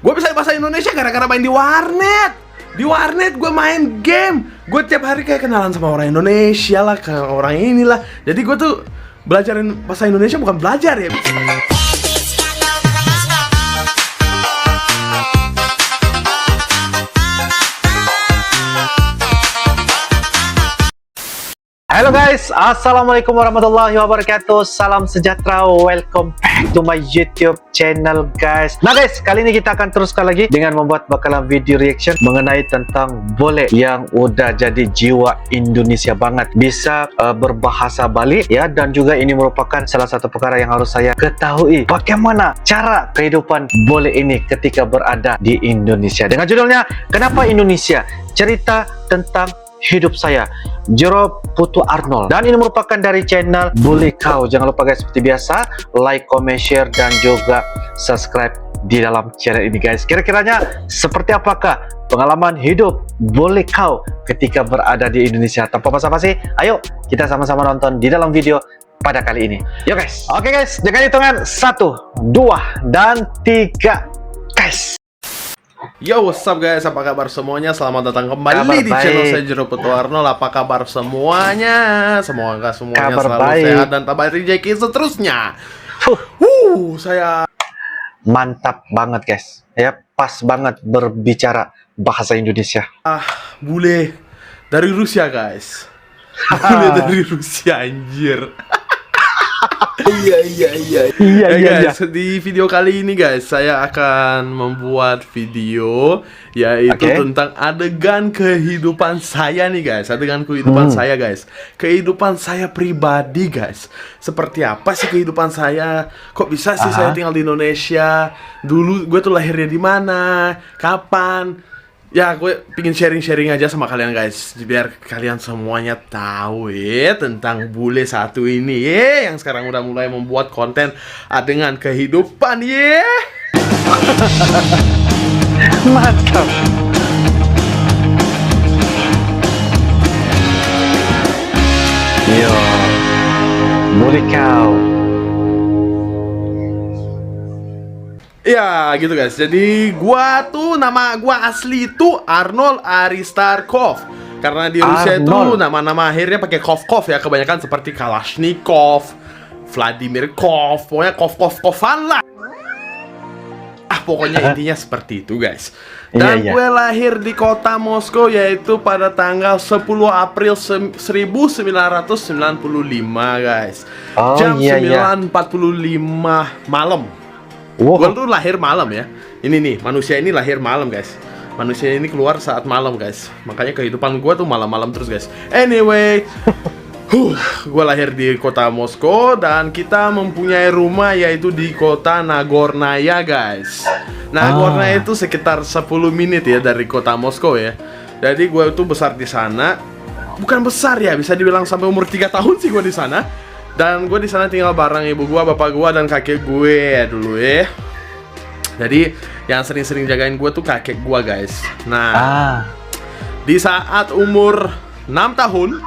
Gue bisa bahasa Indonesia gara-gara main di warnet. Di warnet gue main game. Gue tiap hari kayak kenalan sama orang Indonesia lah, ke orang inilah. Jadi gue tuh belajarin bahasa Indonesia bukan belajar ya. Halo guys, assalamualaikum warahmatullahi wabarakatuh. Salam sejahtera, welcome back to my YouTube channel guys. Nah guys, kali ini kita akan teruskan lagi dengan membuat bakalan video reaction mengenai tentang bule yang udah jadi jiwa Indonesia banget, bisa berbahasa Bali ya, dan juga ini merupakan salah satu perkara yang harus saya ketahui, bagaimana cara kehidupan bule ini ketika berada di Indonesia. Dengan judulnya Kenapa Indonesia? Cerita tentang hidup saya, Jero Putu Arnold, dan ini merupakan dari channel Bule Kau. Jangan lupa guys, seperti biasa like, comment, share, dan juga subscribe di dalam channel ini guys. Kira-kiranya seperti apakah pengalaman hidup Bule Kau ketika berada di Indonesia? Tanpa basa-basi, ayo kita sama-sama nonton di dalam video pada kali ini. Yuk guys. Oke guys, dengan hitungan 1, 2, dan 3 guys. Yo, what's up guys, apa kabar semuanya? Selamat datang kembali di channel saya, Jero Putu Arnold. Apa kabar semuanya? Semoga semuanya selalu sehat dan tambah rezeki seterusnya. Saya mantap banget guys, ya, pas banget berbicara bahasa Indonesia. Bule dari Rusia guys. Bule dari Rusia, anjir. Iya guys, di video kali ini guys, saya akan membuat video yaitu tentang adegan kehidupan saya nih guys. Adegan kehidupan saya guys, kehidupan saya pribadi guys. Seperti apa sih kehidupan saya? Kok bisa sih saya tinggal di Indonesia? Dulu gue tuh lahirnya di mana? Kapan? Ya, gue pingin sharing-sharing aja sama kalian guys, biar kalian semuanya tahu tentang bule satu ini yang sekarang udah mulai membuat konten adegan kehidupan Mantap. Yo, Bule Kau. Ya gitu guys, jadi nama gua asli itu Arnold Aristarkov. Karena di Rusia itu nama-nama akhirnya pakai kov ya, kebanyakan seperti Kalashnikov, Vladimir Kov, pokoknya kov-kovan lah. Pokoknya intinya seperti itu guys. Dan gue lahir di kota Moskow, yaitu pada tanggal 10 April 1995 guys. Jam 9.45 malam. Gue tuh lahir malam ya. Ini nih, manusia ini lahir malam guys. Manusia ini keluar saat malam guys. Makanya kehidupan gue tuh malam-malam terus guys. Anyway, gue lahir di kota Moskow dan kita mempunyai rumah yaitu di kota Nagornaya guys. Nagornaya itu sekitar 10 menit ya dari kota Moskow ya. Jadi gue tuh besar di sana. Bukan besar ya, bisa dibilang sampai umur 3 tahun sih gue di sana. Dan gue di sana tinggal bareng ibu gue, bapak gue, dan kakek gue ya dulu ya. Jadi yang sering-sering jagain gue tuh kakek gue guys. Nah, di saat umur 6 tahun,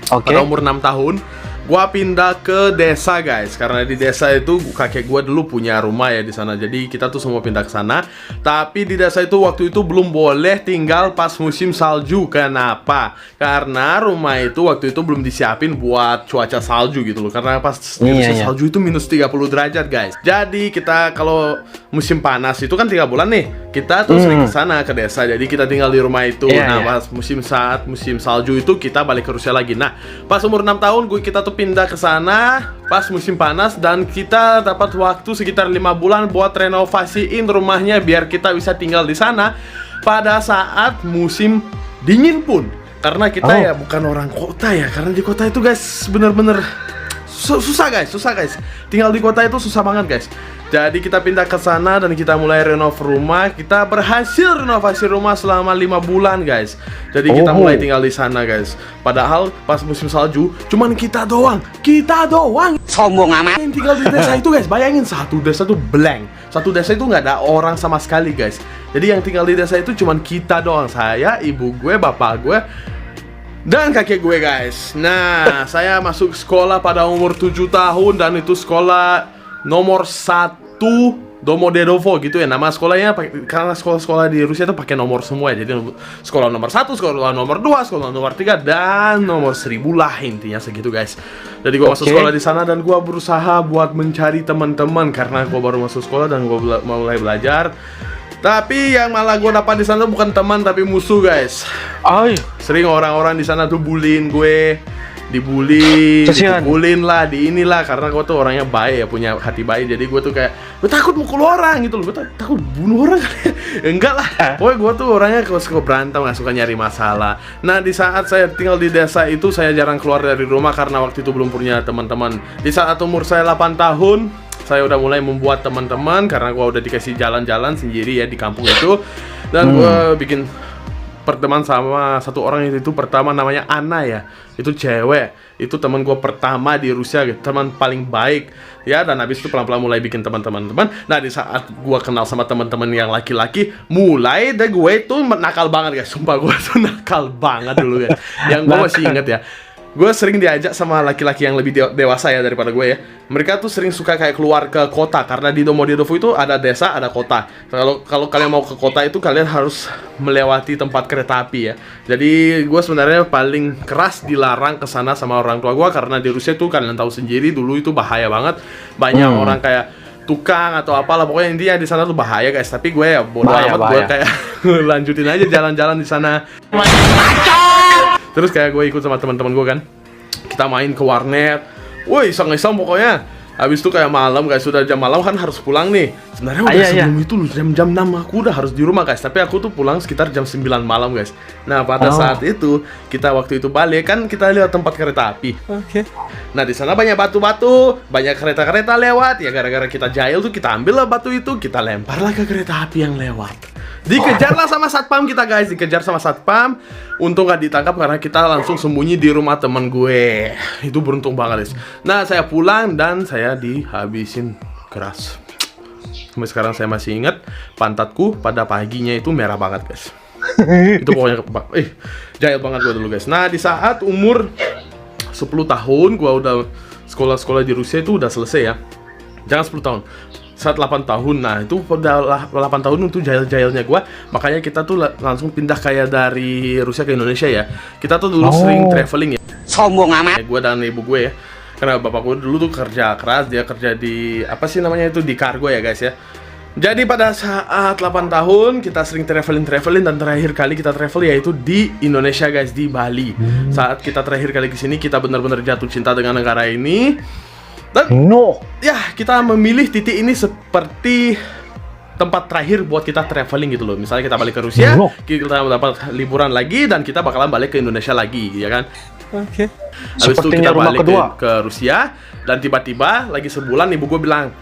pada umur 6 tahun, gue pindah ke desa guys. Karena di desa itu kakek gue dulu punya rumah ya di sana. Jadi kita tuh semua pindah ke sana. Tapi di desa itu waktu itu belum boleh tinggal pas musim salju. Kenapa? Karena rumah itu waktu itu belum disiapin buat cuaca salju gitu loh. Karena pas salju itu minus 30 derajat guys. Jadi kita kalau musim panas itu kan 3 bulan nih, kita tuh sering ke sana ke desa. Jadi kita tinggal di rumah itu. Pas musim salju itu kita balik ke Rusia lagi. Nah, pas umur 6 tahun kita tuh pindah ke sana pas musim panas, dan kita dapat waktu sekitar 5 bulan buat renovasiin rumahnya biar kita bisa tinggal di sana pada saat musim dingin pun. Karena kita ya bukan orang kota ya, karena di kota itu guys bener-bener susah guys. Tinggal di kota itu susah banget guys. Jadi kita pindah ke sana dan kita mulai renov rumah. Kita berhasil renovasi rumah selama 5 bulan guys. Jadi kita mulai tinggal di sana guys. Padahal pas musim salju cuman kita doang. Sombong amat. Yang tinggal di desa itu guys, bayangin satu desa tuh blank. Satu desa itu nggak ada orang sama sekali guys. Jadi yang tinggal di desa itu cuman kita doang. Saya, ibu gue, bapak gue, dan kakek gue guys. Nah, saya masuk sekolah pada umur 7 tahun dan itu sekolah nomor 1 Domodedovo gitu ya nama sekolahnya, karena sekolah-sekolah di Rusia itu pakai nomor semua ya. Jadi sekolah nomor 1, sekolah nomor 2, sekolah nomor 3 dan nomor 1000 lah intinya segitu guys. Jadi gue masuk sekolah di sana dan gue berusaha buat mencari teman-teman karena gue baru masuk sekolah dan gue mulai belajar. Tapi yang malah gue dapat di sana bukan teman tapi musuh guys. Sering orang-orang di sana tuh bullying gue, dibully, dipukulin lah, di inilah karena gue tuh orangnya baik ya, punya hati baik. Jadi gue tuh kayak gue takut mukul orang gitu loh, gue takut bunuh orang. Enggak lah, pokoknya gue tuh orangnya suka berantem, gak suka nyari masalah. Nah di saat saya tinggal di desa itu saya jarang keluar dari rumah karena waktu itu belum punya teman-teman. Di saat umur saya 8 tahun saya udah mulai membuat teman-teman karena gue udah dikasih jalan-jalan sendiri ya di kampung itu. Dan gue bikin perteman sama satu orang itu pertama namanya Anna ya, itu cewek, itu teman gue pertama di Rusia gitu, teman paling baik ya. Dan habis itu pelan-pelan mulai bikin teman-teman. Nah di saat gue kenal sama teman-teman yang laki-laki, mulai deh gue tuh nakal banget guys, sumpah gue tuh nakal banget dulu ya. Yang gue masih inget ya, gue sering diajak sama laki-laki yang lebih dewasa ya daripada gue ya. Mereka tuh sering suka kayak keluar ke kota karena di Domodedovo itu ada desa, ada kota. Kalau kalian mau ke kota itu kalian harus melewati tempat kereta api ya. Jadi gue sebenarnya paling keras dilarang ke sana sama orang tua gue karena di Rusia tuh kalian tahu sendiri dulu itu bahaya banget. Banyak orang kayak tukang atau apalah, pokoknya intinya di sana tuh bahaya guys. Tapi gue ya bodo amat, gue kayak lanjutin aja jalan-jalan di sana. Terus kayak gue ikut sama teman-teman gue kan, kita main ke warnet, woi iseng-iseng pokoknya. Habis itu kayak malam guys, sudah jam malam kan harus pulang nih. Sebenarnya udah sebelum itu jam 6 aku udah harus di rumah guys, tapi aku tuh pulang sekitar jam 9 malam guys. Nah pada saat itu kita waktu itu balik kan kita lihat tempat kereta api. Nah di sana banyak batu-batu, banyak kereta-kereta lewat ya. Gara-gara kita jahil tuh kita ambil lah batu itu, kita lemparlah ke kereta api yang lewat. Dikejarlah sama satpam kita guys, dikejar sama satpam. Untung gak ditangkap karena kita langsung sembunyi di rumah teman gue. Itu beruntung banget guys. Nah saya pulang dan saya dihabisin keras. Sampai sekarang saya masih ingat pantatku pada paginya itu merah banget guys. Itu pokoknya jahil banget gue dulu guys. Nah di saat umur 10 tahun gue udah sekolah-sekolah di Rusia itu udah selesai ya. Jangan 10 tahun, saat 8 tahun, nah itu udah 8 tahun itu jahil-jahilnya gue. Makanya kita tuh langsung pindah kayak dari Rusia ke Indonesia ya. Kita tuh dulu sering traveling ya. Sombong amat. Gue dan ibu gue ya. Karena bapak gue dulu tuh kerja keras, dia kerja di, apa sih namanya itu, di kargo ya guys ya. Jadi pada saat 8 tahun kita sering traveling dan terakhir kali kita travel yaitu di Indonesia guys, di Bali. Saat kita terakhir kali kesini kita benar-benar jatuh cinta dengan negara ini. Dan ya kita memilih titik ini seperti tempat terakhir buat kita traveling gitu loh. Misalnya kita balik ke Rusia, kita dapat liburan lagi dan kita bakalan balik ke Indonesia lagi, ya kan? Habis itu kita balik ke Rusia dan tiba-tiba lagi sebulan ibu gue bilang,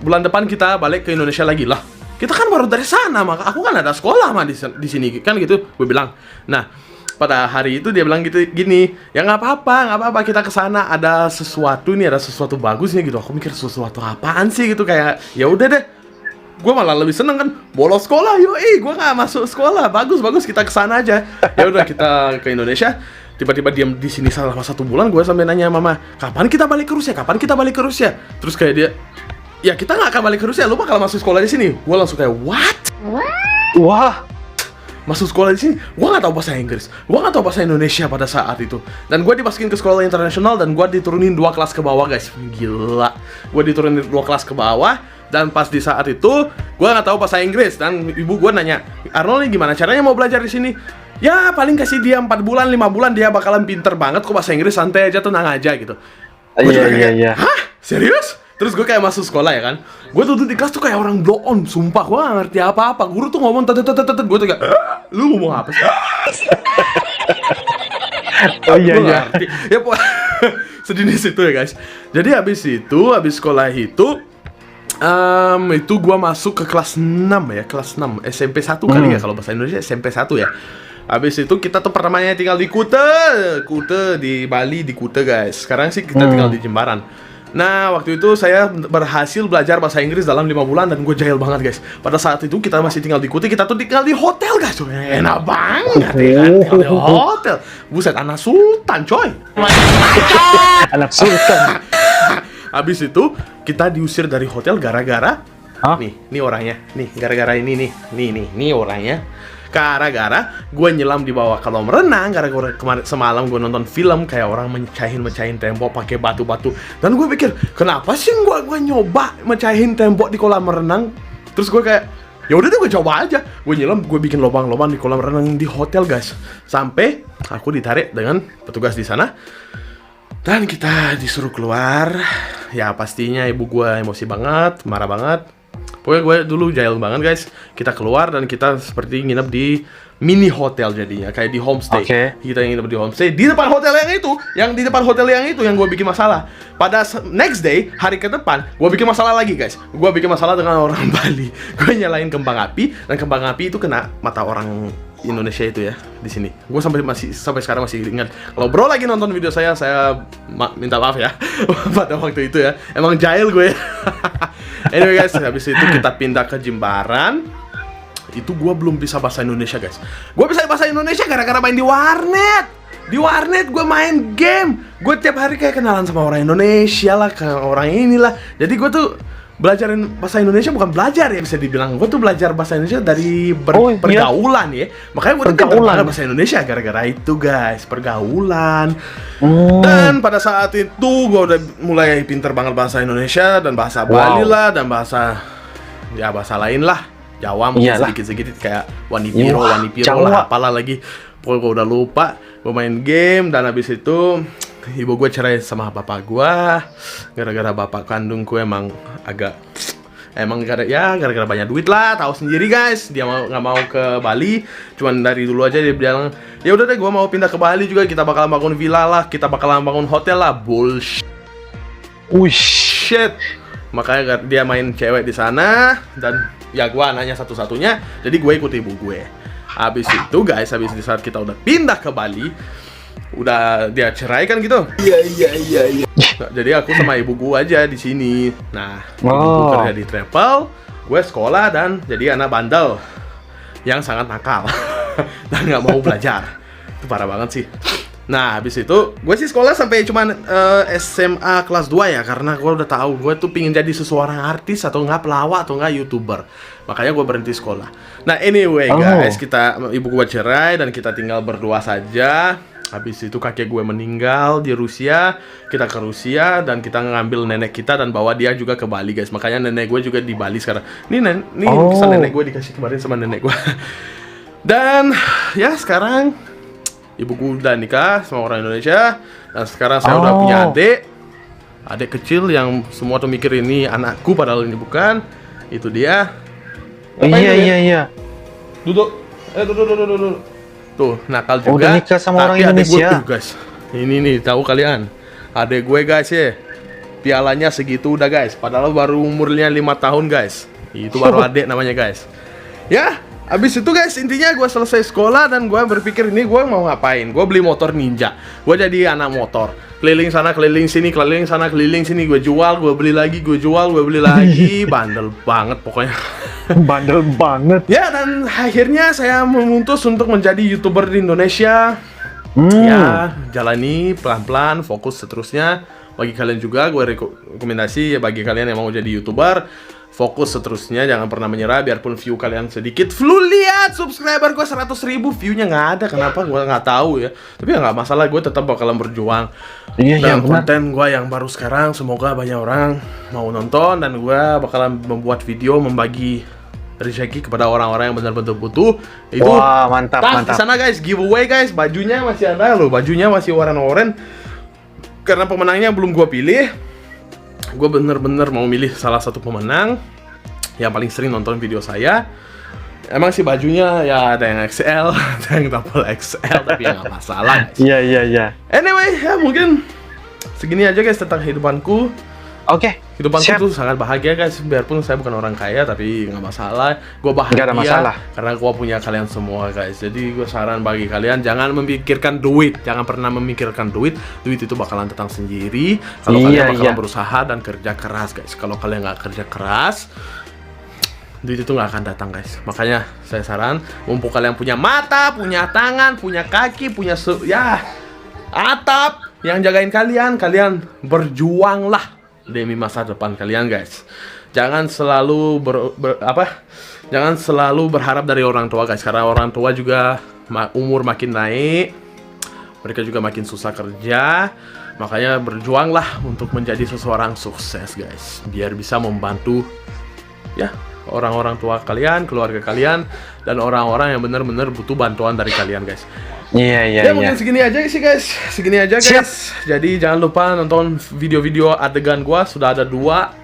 bulan depan kita balik ke Indonesia lagi lah. Kita kan baru dari sana, maka aku kan ada sekolah mah di sini kan gitu. Gue bilang. Nah pada hari itu dia bilang gini, ya nggak apa-apa kita kesana, ada sesuatu bagus nih gitu. Aku mikir sesuatu apaan sih gitu, kayak ya udah deh. Gue malah lebih seneng kan, bolos sekolah, gue nggak masuk sekolah, bagus kita kesana aja. Ya udah kita ke Indonesia. Tiba-tiba diam di sini selama 1 bulan. Gue sampai nanya mama, kapan kita balik ke Rusia? Terus kayak dia, ya kita nggak akan balik ke Rusia, lu bakal masuk sekolah di sini. Gue langsung kayak what? Wah. Masuk sekolah di sini, gue nggak tahu bahasa Inggris, gue nggak tahu bahasa Indonesia pada saat itu, dan gue dimasukin ke sekolah internasional dan gue diturunin 2 kelas ke bawah guys, gila, gue diturunin 2 kelas ke bawah, dan pas di saat itu gue nggak tahu bahasa Inggris dan ibu gue nanya, Arnold ini gimana caranya mau belajar di sini? Ya paling kasih dia 4 bulan, 5 bulan dia bakalan pinter banget kok bahasa Inggris, santai aja, tenang aja gitu. Iya. Hah? Serius? Terus gue kayak masuk sekolah ya kan, gue duduk di kelas tuh kayak orang blow on, sumpah gue gak ngerti apa-apa. Guru tuh ngomong gue tuh kayak, lu ngomong apa sih? Iya. Ya sejenis itu ya guys. Jadi habis sekolah itu gue masuk ke kelas 6 ya, kelas 6 SMP 1 kali ya kalau bahasa Indonesia, SMP 1 ya. Habis itu kita tuh pertamanya tinggal di Kute di Bali, di Kute guys. Sekarang sih kita tinggal di Jembaran. Nah, waktu itu saya berhasil belajar bahasa Inggris dalam 5 bulan dan gue jahil banget guys. Pada saat itu kita masih tinggal di Kute, kita tuh tinggal di hotel guys. Enak banget ya kan, tinggal di hotel. Buset, anak sultan coy. Anak sultan. Habis itu kita diusir dari hotel gara-gara Hah? Nih orangnya. Nih, gara-gara ini nih. Nih orangnya. Gara-gara gue nyelam di bawah kolam renang, gara-gara kemarin semalam gue nonton film kayak orang mecahin tembok pakai batu-batu. Dan gue pikir, kenapa sih gue nyoba mecahin tembok di kolam renang? Terus gue kayak, ya udah deh gue coba aja. Gue nyelam, gue bikin lubang-lubang di kolam renang di hotel, guys. Sampai aku ditarik dengan petugas di sana. Dan kita disuruh keluar. Ya pastinya ibu gue emosi banget, marah banget. Pokoknya gue dulu jahil banget, guys. Kita keluar dan kita seperti nginep di mini hotel jadinya, kayak di homestay. Kita nginep di homestay di depan hotel yang itu, yang gue bikin masalah. Pada next day, hari ke depan, gue bikin masalah lagi, guys. Gue bikin masalah dengan orang Bali. Gue nyalain kembang api dan kembang api itu kena mata orang Indonesia itu ya di sini. Gue sampai sekarang masih ingat. Kalau bro lagi nonton video saya minta maaf ya pada waktu itu ya. Emang jahil gue. Anyway guys, habis itu kita pindah ke Jimbaran. Itu gue belum bisa bahasa Indonesia, guys. Gue bisa bahasa Indonesia gara-gara main di warnet. Di warnet gue main game. Gue tiap hari kayak kenalan sama orang Indonesia lah, ke orang inilah. Jadi gue tuh belajarin bahasa Indonesia bukan belajar ya, bisa dibilang. Gue tuh belajar bahasa Indonesia dari pergaulan ya. Makanya gue tuh pintar banget bahasa Indonesia gara-gara itu, guys. Pergaulan. Dan pada saat itu gue udah mulai pintar banget bahasa Indonesia dan bahasa Bali lah, dan bahasa lain lah. Jawa mungkin sedikit-sedikit kayak Wanipiro lah, apalah lagi. Pokoknya gue udah lupa. Gue main game dan habis itu ibu gue cerai sama bapak gue gara-gara bapak kandungku emang gara-gara banyak duit lah, tahu sendiri guys. Dia nggak mau ke Bali, cuman dari dulu aja dia bilang ya udah deh gue mau pindah ke Bali juga, kita bakalan bangun villa lah, kita bakalan bangun hotel lah. Bullshit. Shit. Makanya dia main cewek di sana dan ya gue anaknya satu-satunya, jadi gue ikut ibu gue. Habis itu guys, di saat kita udah pindah ke Bali, udah dia cerai kan gitu. Iya. Nah, jadi aku sama ibu gue aja di sini. Nah, ibu gue kerja di travel, gue sekolah dan jadi anak bandel yang sangat nakal dan nggak mau belajar. Itu parah banget sih. Nah, habis itu gue sih sekolah sampai cuman SMA kelas 2 ya, karena gue udah tahu gue tuh pingin jadi seseorang artis atau nggak pelawak atau nggak YouTuber. Makanya gue berhenti sekolah. Nah, anyway guys, ibu gue cerai dan kita tinggal berdua saja. Habis itu kakek gue meninggal di Rusia, kita ke Rusia dan kita ngambil nenek kita dan bawa dia juga ke Bali, guys. Makanya nenek gue juga di Bali sekarang. Ini kisah nenek gue dikasih kemarin sama nenek gue. Dan ya sekarang ibuku udah nikah sama orang Indonesia dan sekarang saya udah punya adik kecil yang semua tuh mikir ini anakku padahal ini bukan. Itu dia. Iya. Duduk. Duduk. Tuh, nakal juga. Udah nikah sama orang Indonesia. Gue, guys. Ini nih, tahu kalian. Adek gue, guys ya. Pialanya segitu udah, guys. Padahal baru umurnya 5 tahun, guys. Itu baru adek namanya, guys. Ya, abis itu guys, intinya gue selesai sekolah dan gue berpikir ini gue mau ngapain. Gue beli motor Ninja. Gue jadi anak motor. Keliling sana, keliling sini, keliling sana, keliling sini. Gue jual, gue beli lagi, gue jual, gue beli lagi. Bandel banget pokoknya. Bandel banget. Ya, dan akhirnya saya memutus untuk menjadi YouTuber di Indonesia. Ya, jalani pelan-pelan, fokus seterusnya. Bagi kalian juga, gue rekomendasi ya bagi kalian yang mau jadi YouTuber, fokus seterusnya, jangan pernah menyerah. Biarpun view kalian sedikit. Lu lihat, subscriber gue 100.000, view-nya nggak ada. Kenapa? Gue nggak tahu ya. Tapi ya nggak masalah, gue tetap bakalan berjuang. Dan konten gue yang baru sekarang, semoga banyak orang mau nonton. Dan gue bakalan membuat video membagi rezeki kepada orang-orang yang benar-benar butuh. Itu mantap. Di sana guys, giveaway guys, bajunya masih ada loh, bajunya masih warna-oranye. Karena pemenangnya belum gue pilih, gue bener-bener mau milih salah satu pemenang yang paling sering nonton video saya. Emang sih bajunya ya ada yang XL, ada yang double XL, tapi ya nggak masalah. Iya. Anyway, ya mungkin segini aja guys tentang kehidupanku. Oke. Kehidupanku tuh sangat bahagia guys, biarpun saya bukan orang kaya, tapi nggak masalah. Gue bahagia nggak ada masalah karena gue punya kalian semua guys. Jadi gue saran bagi kalian, jangan memikirkan duit, jangan pernah memikirkan duit. Duit itu bakalan datang sendiri kalau kalian bakalan berusaha dan kerja keras guys. Kalau kalian nggak kerja keras, duit itu nggak akan datang guys. Makanya saya saran, mumpung kalian punya mata, punya tangan, punya kaki, punya atap yang jagain kalian, kalian berjuanglah demi masa depan kalian guys. jangan selalu jangan selalu berharap dari orang tua guys, karena orang tua juga umur makin naik, mereka juga makin susah kerja. Makanya berjuanglah untuk menjadi seseorang sukses guys, biar bisa membantu ya orang-orang tua kalian, keluarga kalian, dan orang-orang yang benar-benar butuh bantuan dari kalian guys. Iya. Mungkin segini aja sih guys, segini aja guys. Siap. Jadi jangan lupa nonton video-video adegan gua, sudah ada 4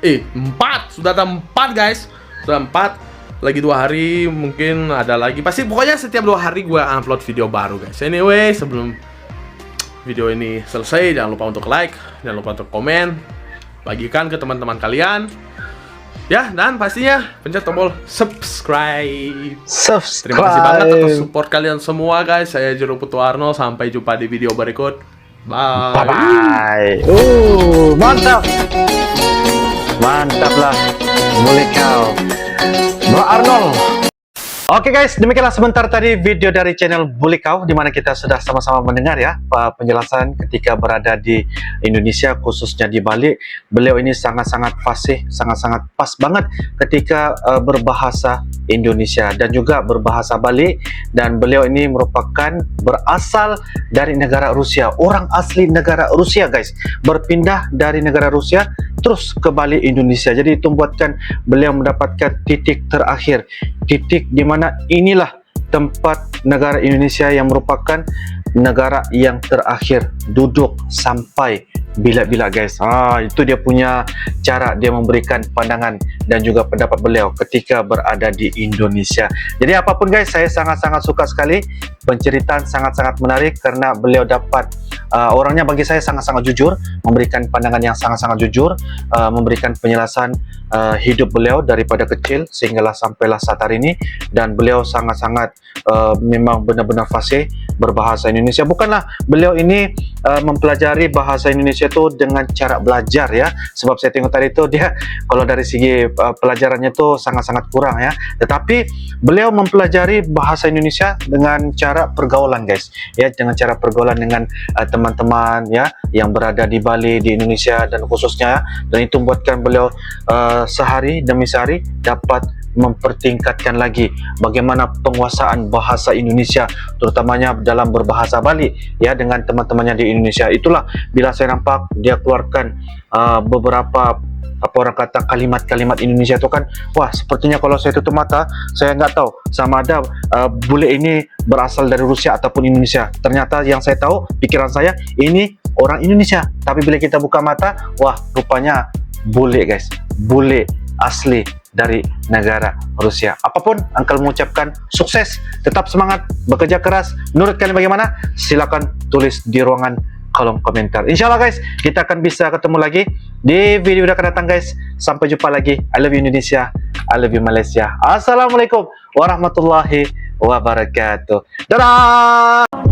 guys, sudah 4, lagi 2 hari mungkin ada lagi, pasti pokoknya setiap 2 hari gua upload video baru guys. Anyway, sebelum video ini selesai, jangan lupa untuk like, jangan lupa untuk komen, bagikan ke teman-teman kalian. Ya, dan pastinya pencet tombol subscribe. Terima kasih banget atas support kalian semua guys. Saya Jero Putuarno, sampai jumpa di video berikut. Bye. Mantap. Mantap lah. Boleh kau, Bro Arnold. Oke guys, demikianlah sebentar tadi video dari channel Bully Kau, di mana kita sudah sama-sama mendengar ya penjelasan ketika berada di Indonesia, khususnya di Bali. Beliau ini sangat-sangat fasih, sangat-sangat pas banget ketika berbahasa Indonesia dan juga berbahasa Bali. Dan beliau ini merupakan berasal dari negara Rusia, orang asli negara Rusia guys, berpindah dari negara Rusia terus ke Bali, Indonesia. Jadi itu membuatkan beliau mendapatkan titik terakhir, titik di mana inilah tempat negara Indonesia yang merupakan negara yang terakhir duduk sampai bila-bila guys. Itu dia punya cara dia memberikan pandangan dan juga pendapat beliau ketika berada di Indonesia. Jadi apapun guys, saya sangat-sangat suka sekali, penceritaan sangat-sangat menarik karena beliau dapat orangnya bagi saya sangat-sangat jujur, memberikan pandangan yang sangat-sangat jujur, memberikan penjelasan hidup beliau daripada kecil sehinggalah sampailah saat hari ini. Dan beliau sangat-sangat memang benar-benar fasih berbahasa Indonesia. Bukanlah beliau ini mempelajari bahasa Indonesia itu dengan cara belajar ya, sebab saya tengok tadi itu dia kalau dari segi pelajarannya itu sangat-sangat kurang ya, tetapi beliau mempelajari bahasa Indonesia dengan cara pergaulan guys ya, dengan cara pergaulan dengan teman-teman ya yang berada di Bali, di Indonesia dan khususnya, dan itu membuatkan beliau sehari demi sehari dapat mempertingkatkan lagi bagaimana penguasaan bahasa Indonesia, terutamanya dalam berbahasa Bali ya dengan teman-temannya di Indonesia. Itulah bila saya nampak dia keluarkan beberapa orang kata kalimat-kalimat Indonesia itu kan, wah sepertinya kalau saya tutup mata saya nggak tahu sama ada bule ini berasal dari Rusia ataupun Indonesia. Ternyata yang saya tahu, pikiran saya ini orang Indonesia, tapi bila kita buka mata, wah rupanya bule guys, bule asli dari negara Rusia. Apapun Uncle mengucapkan sukses, tetap semangat, bekerja keras. Menurut kalian bagaimana? Silakan tulis di ruangan kolom komentar. Insya Allah guys, kita akan bisa ketemu lagi di video yang akan datang guys. Sampai jumpa lagi. I love you Indonesia, I love you Malaysia. Assalamualaikum warahmatullahi wabarakatuh. Dadah.